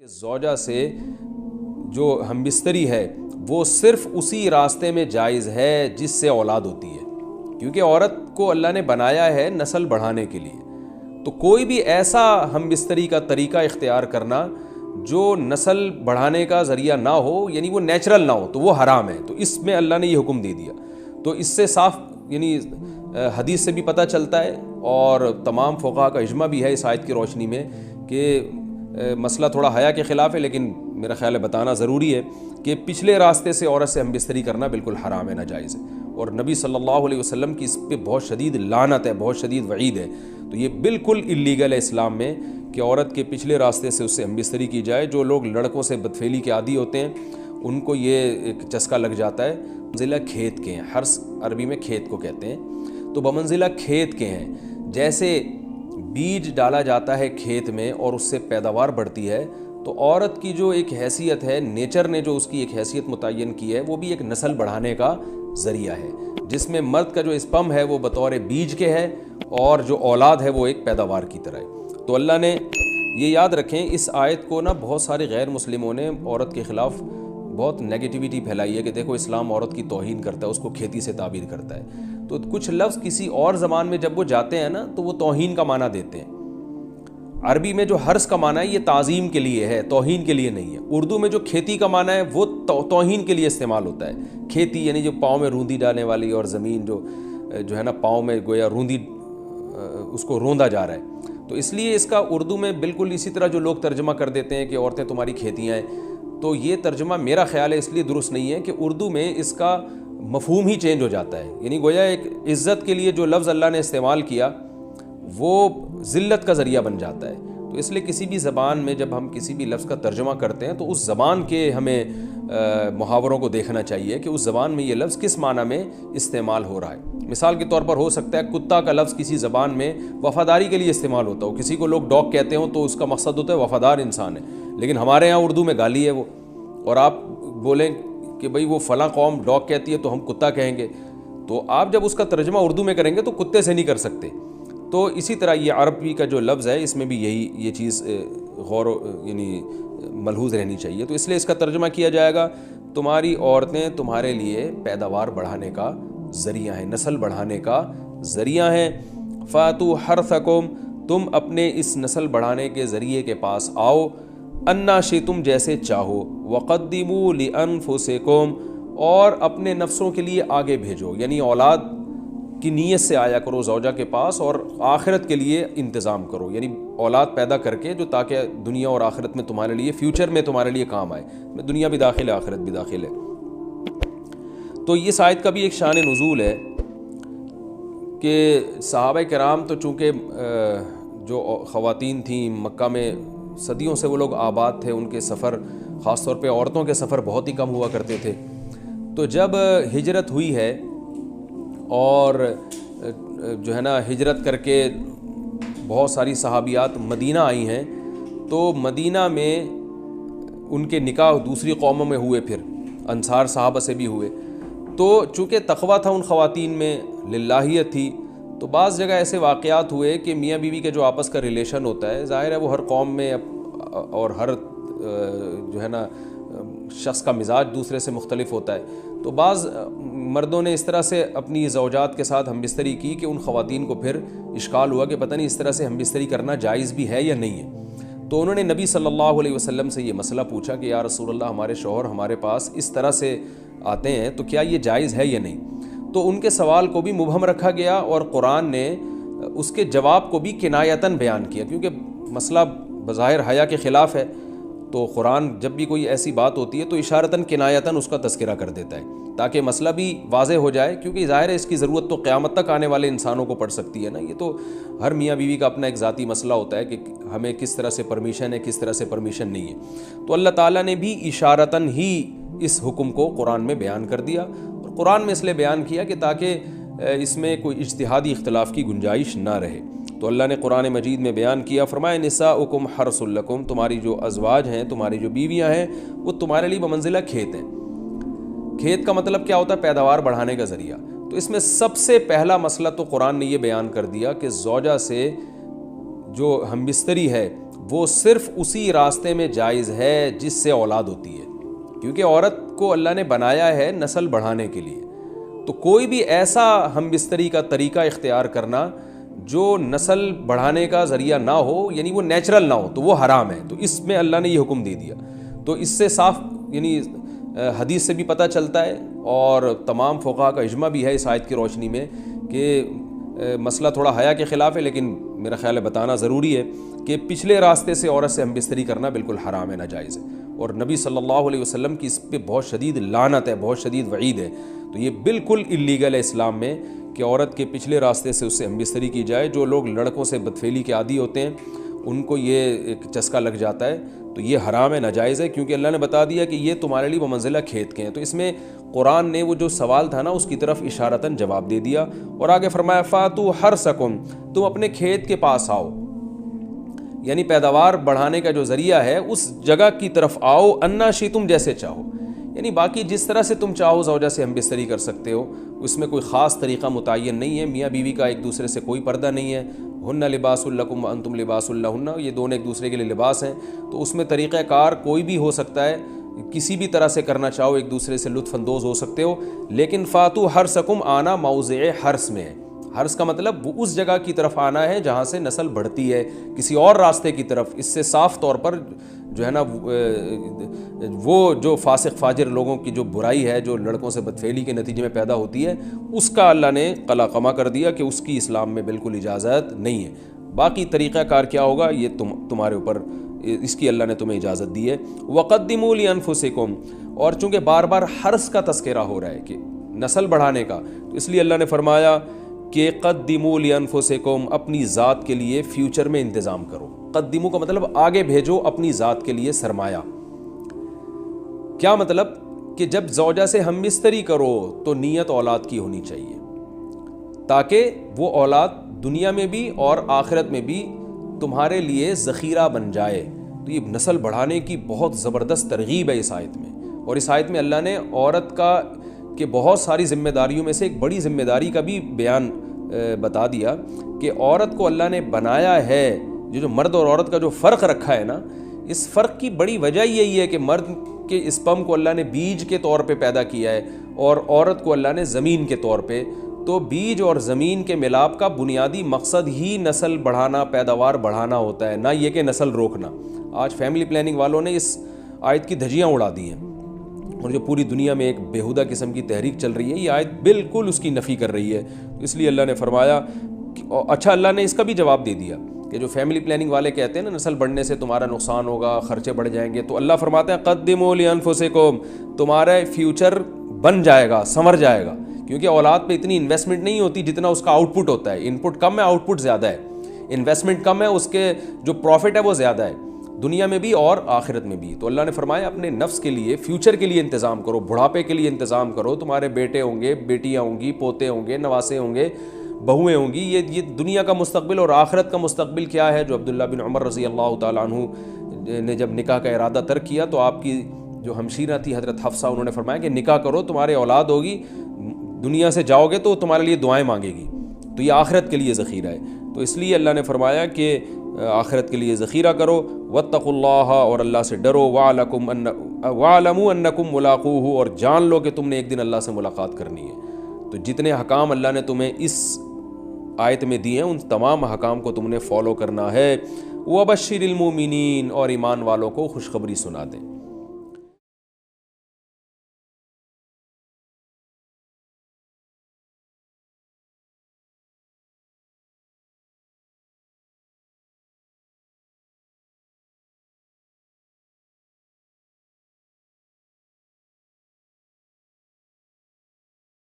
زوجہ سے جو ہم بستری ہے وہ صرف اسی راستے میں جائز ہے جس سے اولاد ہوتی ہے، کیونکہ عورت کو اللہ نے بنایا ہے نسل بڑھانے کے لیے۔ تو کوئی بھی ایسا ہم بستری کا طریقہ اختیار کرنا جو نسل بڑھانے کا ذریعہ نہ ہو، یعنی وہ نیچرل نہ ہو، تو وہ حرام ہے۔ تو اس میں اللہ نے یہ حکم دے دیا۔ تو اس سے صاف یعنی حدیث سے بھی پتہ چلتا ہے، اور تمام فقہا کا اجماع بھی ہے اس آیت کی روشنی میں کہ مسئلہ تھوڑا حیا کے خلاف ہے، لیکن میرا خیال ہے بتانا ضروری ہے کہ پچھلے راستے سے عورت سے ہم بستری کرنا بالکل حرام ہے، ناجائز ہے، اور نبی صلی اللہ علیہ وسلم کی اس پہ بہت شدید لعنت ہے، بہت شدید وعید ہے۔ تو یہ بالکل اللیگل ہے اسلام میں کہ عورت کے پچھلے راستے سے اس سے ہم بستری کی جائے۔ جو لوگ لڑکوں سے بدفعلی کے عادی ہوتے ہیں ان کو یہ ایک چسکا لگ جاتا ہے۔ بمنزلہ کھیت کے ہیں، حرث عربی میں کھیت کو کہتے ہیں، تو بمنزلہ کھیت کے ہیں۔ جیسے بیج ڈالا جاتا ہے کھیت میں اور اس سے پیداوار بڑھتی ہے، تو عورت کی جو ایک حیثیت ہے، نیچر نے جو اس کی ایک حیثیت متعین کی ہے، وہ بھی ایک نسل بڑھانے کا ذریعہ ہے، جس میں مرد کا جو اسپم ہے وہ بطور بیج کے ہے، اور جو اولاد ہے وہ ایک پیداوار کی طرح ہے۔ تو اللہ نے یہ یاد رکھیں، اس آیت کو بہت سارے غیر مسلموں نے عورت کے خلاف بہت نیگیٹیوٹی پھیلائی ہے کہ دیکھو اسلام عورت کی توہین کرتا ہے، اس کو کھیتی سے تعبیر کرتا ہے۔ تو کچھ لفظ کسی اور زبان میں جب وہ جاتے ہیں تو وہ توہین کا معنی دیتے ہیں۔ عربی میں جو حرث کا معنی ہے یہ تعظیم کے لیے ہے، توہین کے لیے نہیں ہے۔ اردو میں جو کھیتی کا معنی ہے وہ توہین کے لیے استعمال ہوتا ہے۔ کھیتی یعنی جو پاؤں میں روندی ڈالنے والی، اور زمین جو ہے پاؤں میں گویا روندی، اس کو روندا جا رہا ہے۔ تو اس لیے اس کا اردو میں بالکل اسی طرح جو لوگ ترجمہ کر دیتے ہیں کہ عورتیں تمہاری کھیتیاں ہیں، تو یہ ترجمہ میرا خیال ہے اس لیے درست نہیں ہے کہ اردو میں اس کا مفہوم ہی چینج ہو جاتا ہے۔ یعنی گویا ایک عزت کے لیے جو لفظ اللہ نے استعمال کیا وہ ذلت کا ذریعہ بن جاتا ہے۔ تو اس لیے کسی بھی زبان میں جب ہم کسی بھی لفظ کا ترجمہ کرتے ہیں تو اس زبان کے ہمیں محاوروں کو دیکھنا چاہیے کہ اس زبان میں یہ لفظ کس معنی میں استعمال ہو رہا ہے۔ مثال کے طور پر ہو سکتا ہے کتا کا لفظ کسی زبان میں وفاداری کے لیے استعمال ہوتا ہو، کسی کو لوگ ڈاگ کہتے ہوں تو اس کا مقصد ہوتا ہے وفادار انسان ہے، لیکن ہمارے ہاں اردو میں گالی ہے وہ، اور آپ بولیں کہ بھئی وہ فلاں قوم ڈاگ کہتی ہے تو ہم کتا کہیں گے، تو آپ جب اس کا ترجمہ اردو میں کریں گے تو کتے سے نہیں کر سکتے۔ تو اسی طرح یہ عربی کا جو لفظ ہے اس میں بھی یہ چیز غور یعنی ملحوظ رہنی چاہیے۔ تو اس لیے اس کا ترجمہ کیا جائے گا تمہاری عورتیں تمہارے لیے پیداوار بڑھانے کا ذریعہ ہیں، نسل بڑھانے کا ذریعہ ہیں۔ فاتوا حرثکم، تم اپنے اس نسل بڑھانے کے ذریعے کے پاس آؤ، انا شئتم، جیسے چاہو، وقدموا لانفسکم، اور اپنے نفسوں کے لیے آگے بھیجو، یعنی اولاد کی نیت سے آیا کرو زوجہ کے پاس، اور آخرت کے لیے انتظام کرو، یعنی اولاد پیدا کر کے جو تاکہ دنیا اور آخرت میں تمہارے لیے، فیوچر میں تمہارے لیے کام آئے، دنیا بھی داخل ہے آخرت بھی داخل ہے۔ تو اس آیت کا بھی ایک شان نزول ہے کہ صحابہ کرام تو چونکہ جو خواتین تھیں مکہ میں صدیوں سے وہ لوگ آباد تھے، ان کے سفر خاص طور پہ عورتوں کے سفر بہت ہی کم ہوا کرتے تھے۔ تو جب ہجرت ہوئی ہے اور جو ہے ہجرت کر کے بہت ساری صحابیات مدینہ آئی ہیں، تو مدینہ میں ان کے نکاح دوسری قوموں میں ہوئے، پھر انصار صحابہ سے بھی ہوئے۔ تو چونکہ تقویٰ تھا ان خواتین میں، للہیت تھی، تو بعض جگہ ایسے واقعات ہوئے کہ میاں بیوی کے جو آپس کا ریلیشن ہوتا ہے، ظاہر ہے وہ ہر قوم میں اور ہر جو ہے شخص کا مزاج دوسرے سے مختلف ہوتا ہے، تو بعض مردوں نے اس طرح سے اپنی زوجات کے ساتھ ہم بستری کی کہ ان خواتین کو پھر اشکال ہوا کہ پتہ نہیں اس طرح سے ہم بستری کرنا جائز بھی ہے یا نہیں ہے۔ تو انہوں نے نبی صلی اللہ علیہ وسلم سے یہ مسئلہ پوچھا کہ یا رسول اللہ، ہمارے شوہر ہمارے پاس اس طرح سے آتے ہیں تو کیا یہ جائز ہے یا نہیں؟ تو ان کے سوال کو بھی مبہم رکھا گیا، اور قرآن نے اس کے جواب کو بھی کنایتاً بیان کیا، کیونکہ مسئلہ بظاہر حیا کے خلاف ہے، تو قرآن جب بھی کوئی ایسی بات ہوتی ہے تو اشارتاً کنایتاً اس کا تذکرہ کر دیتا ہے تاکہ مسئلہ بھی واضح ہو جائے، کیونکہ ظاہر ہے اس کی ضرورت تو قیامت تک آنے والے انسانوں کو پڑ سکتی ہے نا۔ یہ تو ہر میاں بیوی کا اپنا ایک ذاتی مسئلہ ہوتا ہے کہ ہمیں کس طرح سے پرمیشن ہے، کس طرح سے پرمیشن نہیں ہے۔ تو اللہ تعالیٰ نے بھی اشارتاً ہی اس حکم کو قرآن میں بیان کر دیا، اور قرآن میں اس لیے بیان کیا کہ تاکہ اس میں کوئی اجتہادی اختلاف کی گنجائش نہ رہے۔ تو اللہ نے قرآن مجید میں بیان کیا، فرمایا نساؤکم حرث لکم، تمہاری جو ازواج ہیں، تمہاری جو بیویاں ہیں، وہ تمہارے لیے بمنزلہ کھیت ہیں۔ کھیت کا مطلب کیا ہوتا ہے؟ پیداوار بڑھانے کا ذریعہ۔ تو اس میں سب سے پہلا مسئلہ تو قرآن نے یہ بیان کر دیا کہ زوجہ سے جو ہم بستری ہے وہ صرف اسی راستے میں جائز ہے جس سے اولاد ہوتی ہے، کیونکہ عورت کو اللہ نے بنایا ہے نسل بڑھانے کے لیے. تو کوئی بھی ایسا ہم بستری کا طریقہ اختیار کرنا جو نسل بڑھانے کا ذریعہ نہ ہو، یعنی وہ نیچرل نہ ہو، تو وہ حرام ہے. تو اس میں اللہ نے یہ حکم دے دیا. تو اس سے صاف یعنی حدیث سے بھی پتہ چلتا ہے، اور تمام فقہاء کا اجماع بھی ہے اس آیت کی روشنی میں کہ مسئلہ تھوڑا حیا کے خلاف ہے، لیکن میرا خیال ہے بتانا ضروری ہے کہ پچھلے راستے سے عورت سے ہم بستری کرنا بالکل حرام ہے، ناجائز ہے. اور نبی صلی اللہ علیہ وسلم کی اس پہ بہت شدید لعنت ہے، بہت شدید وعید ہے. تو یہ بالکل اللیگل ہے اسلام میں کہ عورت کے پچھلے راستے سے اس سے ہم بستری کی جائے. جو لوگ لڑکوں سے بدفعلی کے عادی ہوتے ہیں ان کو یہ ایک چسکا لگ جاتا ہے، تو یہ حرام ہے، ناجائز ہے، کیونکہ اللہ نے بتا دیا کہ یہ تمہارے لیے بمنزلہ کھیت کے ہیں. تو اس میں قرآن نے وہ جو سوال تھا نا اس کی طرف اشارتاً جواب دے دیا، اور آگے فرمایا فاتو حرثکم، تم اپنے کھیت کے پاس آؤ، یعنی پیداوار بڑھانے کا جو ذریعہ ہے اس جگہ کی طرف آؤ، انا شئتم، جیسے چاہو. یعنی باقی جس طرح سے تم چاہو زوجہ سے ہم بستری کر سکتے ہو، اس میں کوئی خاص طریقہ متعین نہیں ہے. میاں بیوی کا ایک دوسرے سے کوئی پردہ نہیں ہے. ہن لباس لکم وانتم لباس لہن، یہ دونوں ایک دوسرے کے لیے لباس ہیں. تو اس میں طریقہ کار کوئی بھی ہو سکتا ہے، کسی بھی طرح سے کرنا چاہو ایک دوسرے سے لطف اندوز ہو سکتے ہو. لیکن فاتو حرثکم، آنا موضع حرث میں ہے. حرث کا مطلب وہ اس جگہ کی طرف آنا ہے جہاں سے نسل بڑھتی ہے، کسی اور راستے کی طرف. اس سے صاف طور پر جو ہے نا وہ جو فاسق فاجر لوگوں کی جو برائی ہے، جو لڑکوں سے بدفعلی کے نتیجے میں پیدا ہوتی ہے، اس کا اللہ نے قلعہ کر دیا کہ اس کی اسلام میں بالکل اجازت نہیں ہے. باقی طریقہ کار کیا ہوگا یہ تمہارے اوپر، اس کی اللہ نے تمہیں اجازت دی ہے. وَقَدِّمُوا لِأَنفُسِكُمْ، اور چونکہ بار بار حرث کا تذکرہ ہو رہا ہے کہ نسل بڑھانے کا، تو اس لیے اللہ نے فرمایا کہ قدموا لانفسکم، اپنی ذات کے لیے فیوچر میں انتظام کرو. قدموا کا مطلب آگے بھیجو اپنی ذات کے لیے سرمایہ. کیا مطلب؟ کہ جب زوجہ سے ہم بستری کرو تو نیت اولاد کی ہونی چاہیے، تاکہ وہ اولاد دنیا میں بھی اور آخرت میں بھی تمہارے لیے ذخیرہ بن جائے. تو یہ نسل بڑھانے کی بہت زبردست ترغیب ہے اس آیت میں. اور اس آیت میں اللہ نے عورت کا کہ بہت ساری ذمہ داریوں میں سے ایک بڑی ذمہ داری کا بھی بیان بتا دیا کہ عورت کو اللہ نے بنایا ہے. جو مرد اور عورت کا جو فرق رکھا ہے نا، اس فرق کی بڑی وجہ یہی ہے کہ مرد کے اسپم کو اللہ نے بیج کے طور پہ پیدا کیا ہے اور عورت کو اللہ نے زمین کے طور پہ. تو بیج اور زمین کے ملاپ کا بنیادی مقصد ہی نسل بڑھانا، پیداوار بڑھانا ہوتا ہے، نہ یہ کہ نسل روکنا. آج فیملی پلاننگ والوں نے اس آیت کی دھجیاں اڑا دی ہیں، اور جو پوری دنیا میں ایک بیہودہ قسم کی تحریک چل رہی ہے، یہ آیت بالکل اس کی نفی کر رہی ہے. اس لیے اللہ نے فرمایا اچھا، اللہ نے اس کا بھی جواب دے دیا کہ جو فیملی پلاننگ والے کہتے ہیں نا نسل بڑھنے سے تمہارا نقصان ہوگا، خرچے بڑھ جائیں گے، تو اللہ فرماتا ہے قدموا لانفسکم، تمہارا فیوچر بن جائے گا، سنور جائے گا. کیونکہ اولاد پہ اتنی انویسٹمنٹ نہیں ہوتی جتنا اس کا آؤٹ پٹ ہوتا ہے. ان پٹ کم ہے، آؤٹ پٹ زیادہ ہے. انویسٹمنٹ کم ہے، اس کے جو پروفٹ ہے وہ زیادہ ہے، دنیا میں بھی اور آخرت میں بھی. تو اللہ نے فرمایا اپنے نفس کے لیے، فیوچر کے لیے انتظام کرو، بڑھاپے کے لیے انتظام کرو. تمہارے بیٹے ہوں گے، بیٹیاں ہوں گی، پوتے ہوں گے، نواسے ہوں گے، بہویں ہوں گی. یہ دنیا کا مستقبل اور آخرت کا مستقبل کیا ہے. جو عبداللہ بن عمر رضی اللہ تعالیٰ عنہ نے جب نکاح کا ارادہ ترک کیا تو آپ کی جو ہمشیرہ تھی حضرت حفصہ، انہوں نے فرمایا کہ نکاح کرو، تمہارے اولاد ہوگی، دنیا سے جاؤ گے تو تمہارے لیے دعائیں مانگے گی. تو یہ آخرت کے لیے ذخیرہ ہے. تو اس لیے اللہ نے فرمایا کہ آخرت کے لیے ذخیرہ کرو. واتقوا اللہ، اور اللہ سے ڈرو. واعلموا انکم ملاقوہ، اور جان لو کہ تم نے ایک دن اللہ سے ملاقات کرنی ہے. تو جتنے حکام اللہ نے تمہیں اس آیت میں دیے ہیں ان تمام حکام کو تم نے فالو کرنا ہے. وبشر المؤمنین، اور ایمان والوں کو خوشخبری سنا دیں.